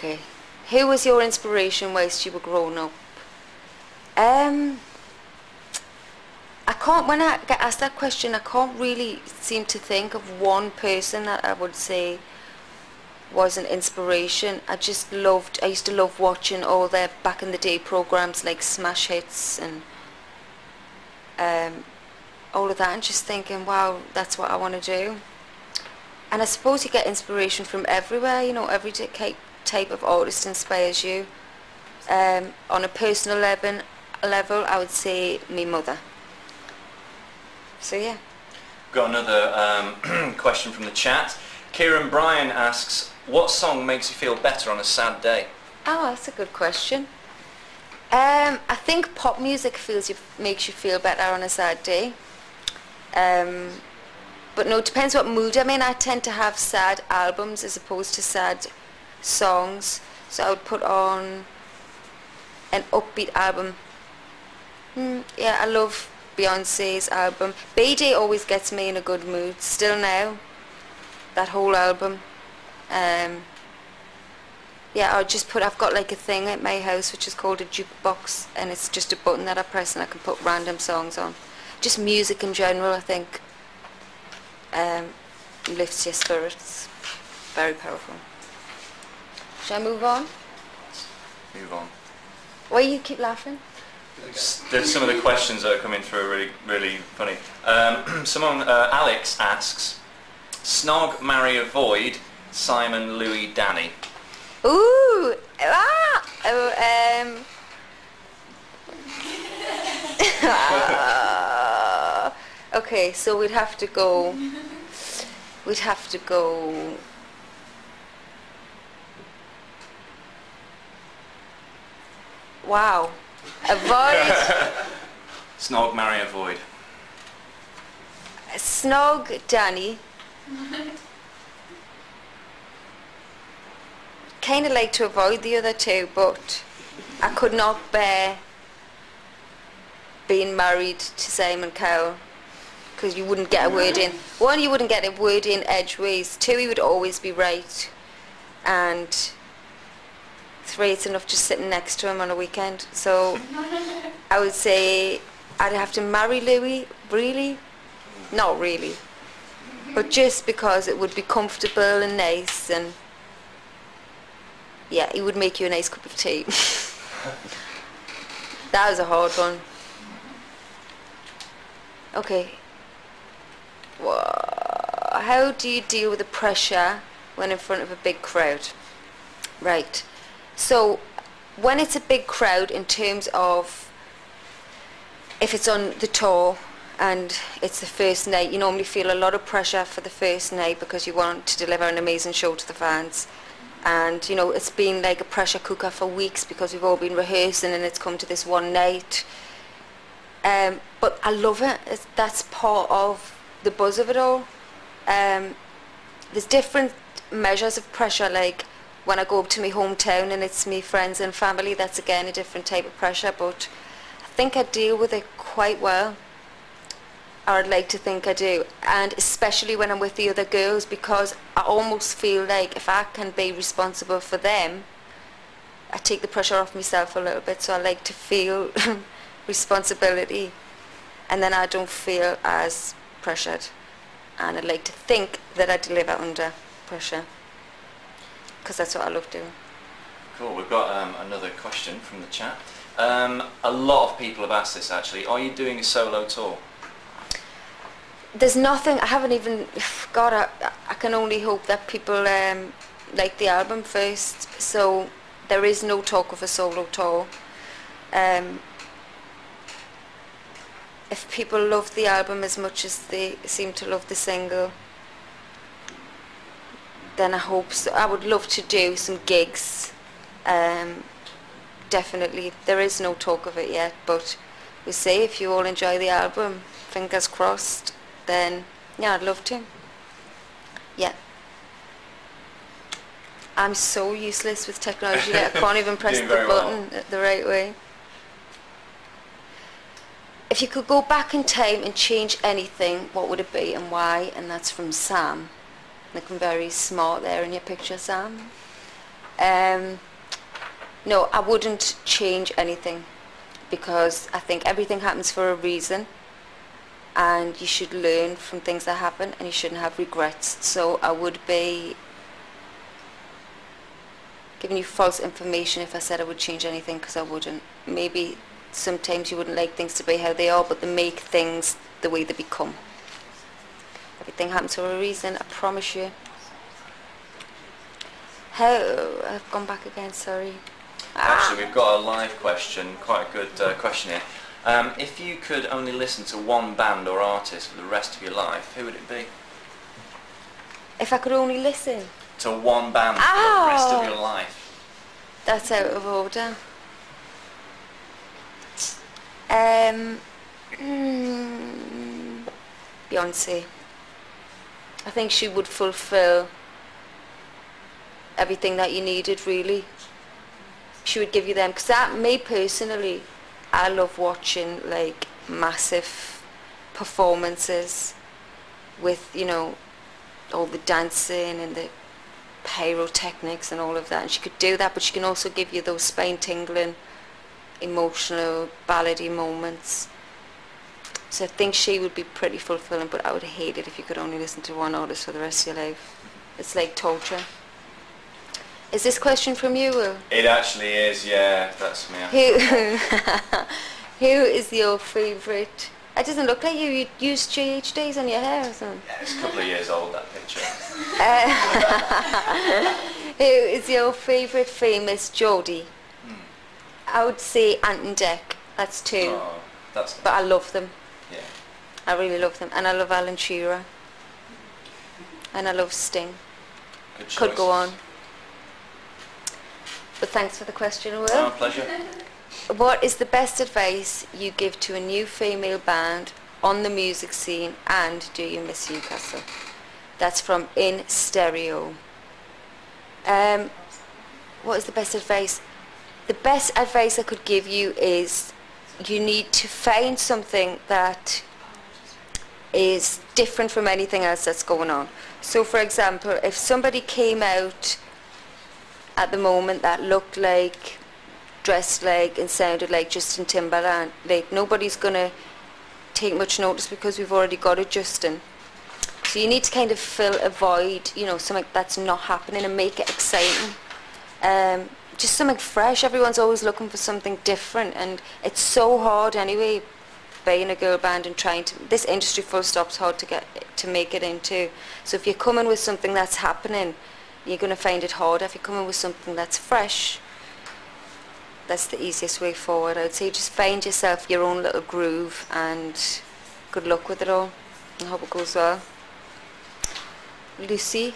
Okay. Who was your inspiration whilst you were growing up? I can't, when I get asked that question, I can't really seem to think of one person that I would say was an inspiration. I used to love watching all their back in the day programs like Smash Hits and all of that, and just thinking, wow, that's what I want to do. And I suppose you get inspiration from everywhere, you know, every type of artist inspires you. On a personal level, I would say my mother. So yeah. Got another question from the chat. Kieran Bryan asks, what song makes you feel better on a sad day? Oh, that's a good question. I think pop music makes you feel better on a sad day. But no, it depends what mood I'm in. I tend to have sad albums as opposed to sad songs. So I would put on an upbeat album. Yeah, I love Beyonce's album. B-Day always gets me in a good mood. Still Now, that whole album. Yeah, I've got like a thing at my house which is called a jukebox, and it's just a button that I press and I can put random songs on. Just music in general, I think, lifts your spirits. Very powerful. Shall I move on? Move on. Why you keep laughing? There's some of the questions that are coming through are really, really funny. Alex asks, Snog, Marry, Avoid, Simon, Louis, Danny. Ooh! Okay, so we'd have to go. Wow. Avoid. Snog, Marry, Avoid. Snog, Danny. Kind of like to avoid the other two, but I could not bear being married to Simon Cowell, because you wouldn't get a word in. One, you wouldn't get a word in edgeways. Two, he would always be right. And three, it's enough just sitting next to him on a weekend. So I would say I'd have to marry Louis. Really? Not really. But just because it would be comfortable and nice, and yeah, he would make you a nice cup of tea. That was a hard one. Okay. How do you deal with the pressure when in front of a big crowd? Right. So when it's a big crowd, in terms of if it's on the tour and it's the first night, you normally feel a lot of pressure for the first night because you want to deliver an amazing show to the fans. And you know, it's been like a pressure cooker for weeks because we've all been rehearsing and it's come to this one night. But I love it. That's part of the buzz of it all. There's different measures of pressure, like when I go up to my hometown and it's me friends and family, that's again a different type of pressure, but I think I deal with it quite well. Or I'd like to think I do, and especially when I'm with the other girls, because I almost feel like if I can be responsible for them, I take the pressure off myself a little bit. So I like to feel responsibility, and then I don't feel as pressured, and I'd like to think that I deliver under pressure, because that's what I love doing. Cool, we've got another question from the chat. A lot of people have asked this actually. Are you doing a solo tour? There's nothing, I haven't even, God, I can only hope that people like the album first. So there is no talk of a solo tour. If people love the album as much as they seem to love the single, then I hope so. I would love to do some gigs. Definitely. There is no talk of it yet, but we'll see. If you all enjoy the album, fingers crossed, then yeah, I'd love to. Yeah. I'm so useless with technology that I can't even press the button the right way. If you could go back in time and change anything, what would it be and why? And that's from Sam. Looking very smart there in your picture, Sam. No, I wouldn't change anything, because I think everything happens for a reason, and you should learn from things that happen, and you shouldn't have regrets. So I would be giving you false information if I said I would change anything, because I wouldn't. Maybe sometimes you wouldn't like things to be how they are, but they make things the way they become. Everything happens for a reason, I promise you. I've gone back again, sorry. Actually, we've got a live question, quite a good question here. If you could only listen to one band or artist for the rest of your life, who would it be? If I could only listen? To one band for the rest of your life. That's out of order. Beyonce. I think she would fulfill everything that you needed, really. She would give you them, because that, me personally, I love watching like massive performances with, you know, all the dancing and the pyrotechnics and all of that, and she could do that, but she can also give you those spine-tingling, emotional, ballady moments. So I think she would be pretty fulfilling, but I would hate it if you could only listen to one artist for the rest of your life. It's like torture. Is this question from you, Will? It actually is, yeah, that's me. Who is your favourite? It doesn't look like you used GHDs on your hair or something. Yeah, it's a couple of years old, that picture. Who is your favourite famous Geordie? I would say Ant and Dec. That's two. Oh, that's nice. But I love them. Yeah. I really love them. And I love Alan Shearer. And I love Sting. Good Could go choices. on. But thanks for the question, Will. Oh, pleasure. What is the best advice you give to a new female band on the music scene, and do you miss Newcastle? That's from In Stereo. What is the best advice? The best advice I could give you is you need to find something that is different from anything else that's going on. So for example, if somebody came out at the moment that looked like, dressed like and sounded like Justin Timberlake, like nobody's gonna take much notice because we've already got a Justin. So you need to kind of fill a void, you know, something that's not happening, and make it exciting. Just something fresh. Everyone's always looking for something different, and it's so hard anyway, being a girl band and trying to, this industry full stop's hard to make it into. So if you're coming with something that's happening, you're going to find it harder. If you're coming with something that's fresh, that's the easiest way forward. I would say just find yourself your own little groove, and good luck with it all. I hope it goes well. Lucy.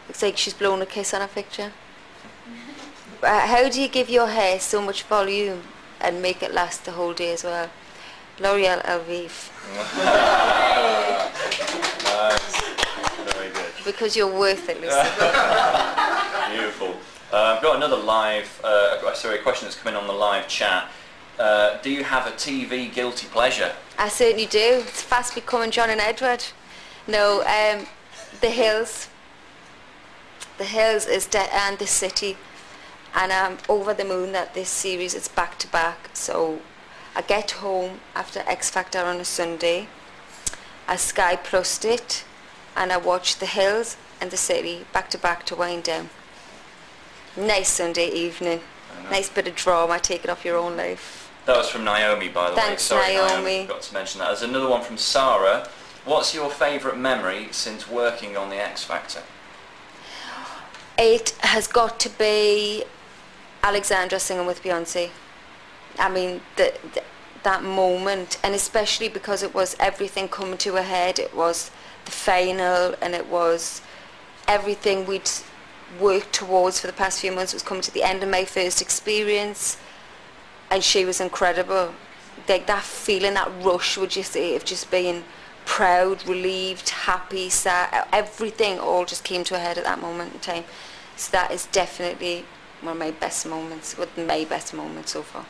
Looks like she's blown a kiss on a picture. How do you give your hair so much volume and make it last the whole day as well? L'Oreal Elvive. Nice. Very good. Because you're worth it, Lucy. Beautiful. I've got another live, a question that's come in on the live chat. Do you have a TV guilty pleasure? I certainly do. It's fast becoming John and Edward. No, The Hills. The Hills is and The City. And I'm over the moon that this series is back to back. So I get home after X Factor on a Sunday. I Sky Plus'd it, and I watch The Hills and The City back to back to wind down. Nice Sunday evening. Nice bit of drama, take it off your own life. That was from Naomi, by the way. Thanks, Sorry, Naomi. Forgot to mention that. There's another one from Sarah. What's your favourite memory since working on the X Factor? It has got to be Alexandra singing with Beyonce. I mean, that moment, and especially because it was everything coming to a head. It was the final, and it was everything we'd worked towards for the past few months was coming to the end of my first experience, and she was incredible. Like that feeling, that rush, would you say, of just being proud, relieved, happy, sad, everything all just came to a head at that moment in time. So that is definitely one of my best moments, my best moments so far.